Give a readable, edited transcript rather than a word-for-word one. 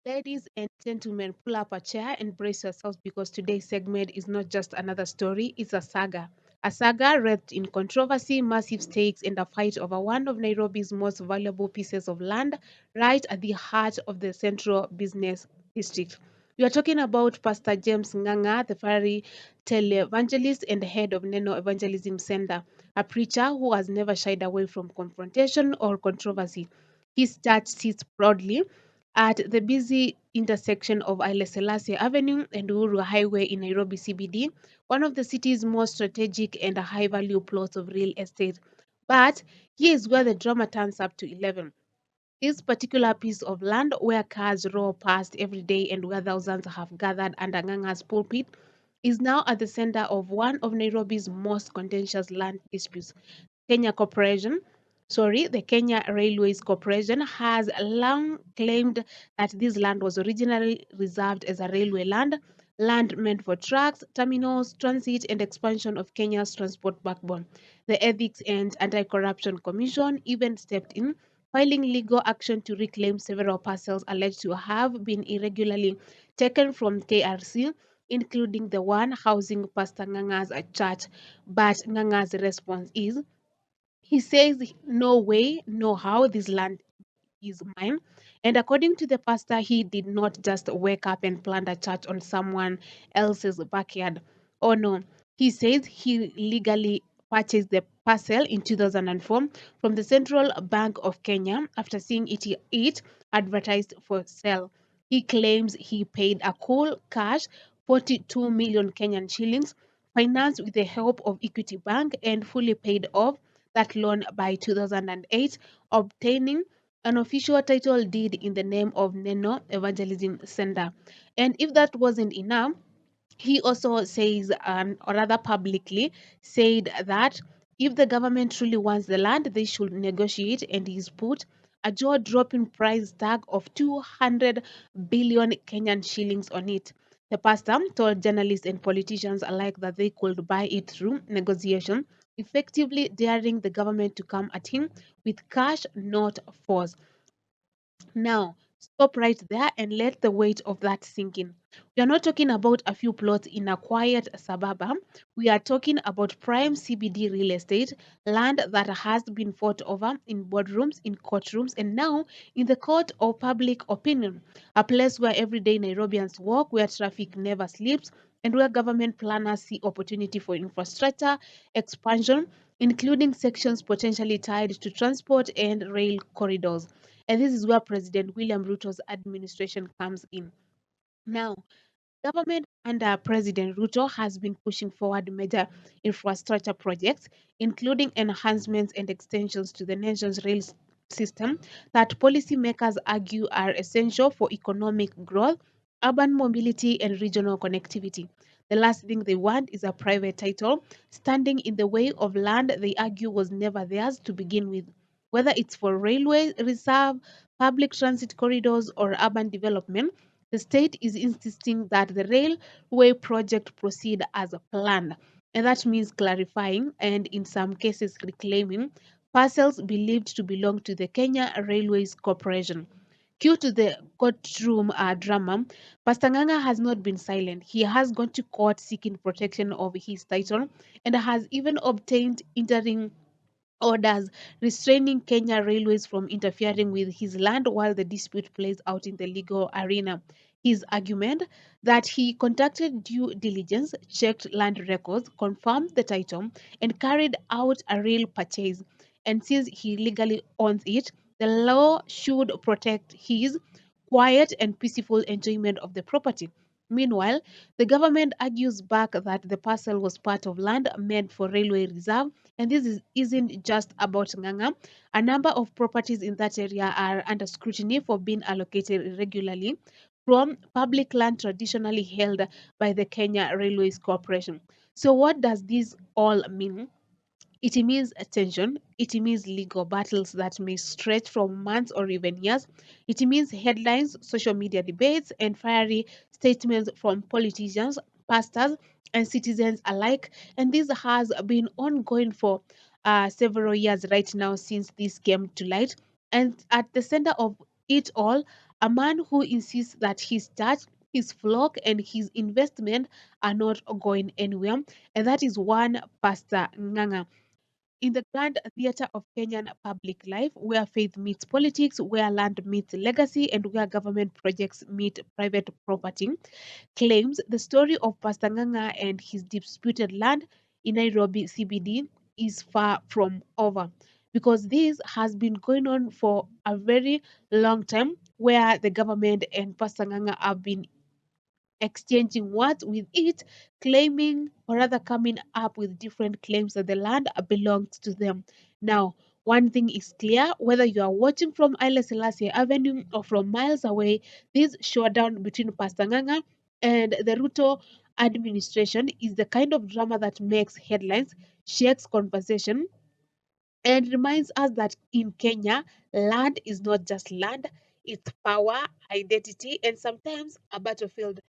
Ladies and gentlemen, pull up a chair and brace yourselves because today's segment is not just another story, it's a saga. A saga wrapped in controversy, massive stakes, and a fight over one of Nairobi's most valuable pieces of land right at the heart of the central business district. We are talking about Pastor James Nganga, the fiery televangelist and head of Neno Evangelism Center, a preacher who has never shied away from confrontation or controversy. His church sits proudly at the busy intersection of Haile Selassie Avenue and Uhuru Highway in Nairobi CBD, one of the city's most strategic and high-value plots of real estate. But here is where the drama turns up to 11. This particular piece of land where cars roll past every day and where thousands have gathered under Nganga's pulpit is now at the center of one of Nairobi's most contentious land disputes. Kenya Corporation, the Kenya Railways Corporation has long claimed that this land was originally reserved as a railway land meant for trucks, terminals, transit, and expansion of Kenya's transport backbone. The Ethics and Anti-Corruption Commission even stepped in, filing legal action to reclaim several parcels alleged to have been irregularly taken from KRC, including the one housing Pastor Nganga's church. But Nganga's response is he says, no way, no how, this land is mine. And according to the pastor, he did not just wake up and plant a church on someone else's backyard. Oh no. He says he legally purchased the parcel in 2004 from the Central Bank of Kenya after seeing it advertised for sale. He claims he paid a cool cash 42 million Kenyan shillings, financed with the help of Equity Bank, and fully paid off that loan by 2008, obtaining an official title deed in the name of Neno Evangelism Center. And if that wasn't enough, he also says, or rather publicly, said that if the government truly wants the land, they should negotiate, and he's put a jaw-dropping price tag of 200 billion Kenyan shillings on it. The pastor told journalists and politicians alike that they could buy it through negotiation, effectively daring the government to come at him with cash, not force. Now, stop right there and let the weight of that sink in. We are not talking about a few plots in a quiet suburb. We are talking about prime CBD real estate, land that has been fought over in boardrooms, in courtrooms, and now in the court of public opinion. A place where everyday Nairobians walk, where traffic never sleeps, and where government planners see opportunity for infrastructure expansion, including sections potentially tied to transport and rail corridors. And this is where President William Ruto's administration comes in. Now, government under President Ruto has been pushing forward major infrastructure projects, including enhancements and extensions to the nation's rail system that policymakers argue are essential for economic growth, urban mobility, and regional connectivity. The last thing they want is a private title standing in the way of land they argue was never theirs to begin with. Whether it's for railway reserve, public transit corridors, or urban development, the state is insisting that the railway project proceed as planned, and that means clarifying and, in some cases, reclaiming parcels believed to belong to the Kenya Railways Corporation. Due to the courtroom drama, Pastor Nganga has not been silent. He has gone to court seeking protection of his title and has even obtained interim orders restraining Kenya Railways from interfering with his land while the dispute plays out in the legal arena. His argument that he conducted due diligence, checked land records, confirmed the title, and carried out a real purchase. And since he legally owns it, the law should protect his quiet and peaceful enjoyment of the property. Meanwhile, the government argues back that the parcel was part of land meant for railway reserve, and isn't just about Nganga. A number of properties in that area are under scrutiny for being allocated irregularly from public land traditionally held by the Kenya Railways Corporation. So, what does this all mean? It means attention. It means legal battles that may stretch from months or even years. It means headlines, social media debates, and fiery statements from politicians, pastors, and citizens alike. And this has been ongoing for several years right now since this came to light. And at the center of it all a man who insists that his church, his flock, and his investment are not going anywhere. And that is one Pastor Nganga. In the grand theatre of Kenyan public life, where faith meets politics, where land meets legacy, and where government projects meet private property, claims the story of Pastor Nganga and his disputed land in Nairobi CBD is far from over, because this has been going on for a very long time, where the government and Pastor Nganga have been exchanging words with it, claiming or rather coming up with different claims that the land belongs to them. Now, one thing is clear, whether you are watching from Haile Selassie Avenue or from miles away, this showdown between Pastor Nganga and the Ruto administration is the kind of drama that makes headlines, shakes conversation, and reminds us that in Kenya, land is not just land, it's power, identity, and sometimes a battlefield.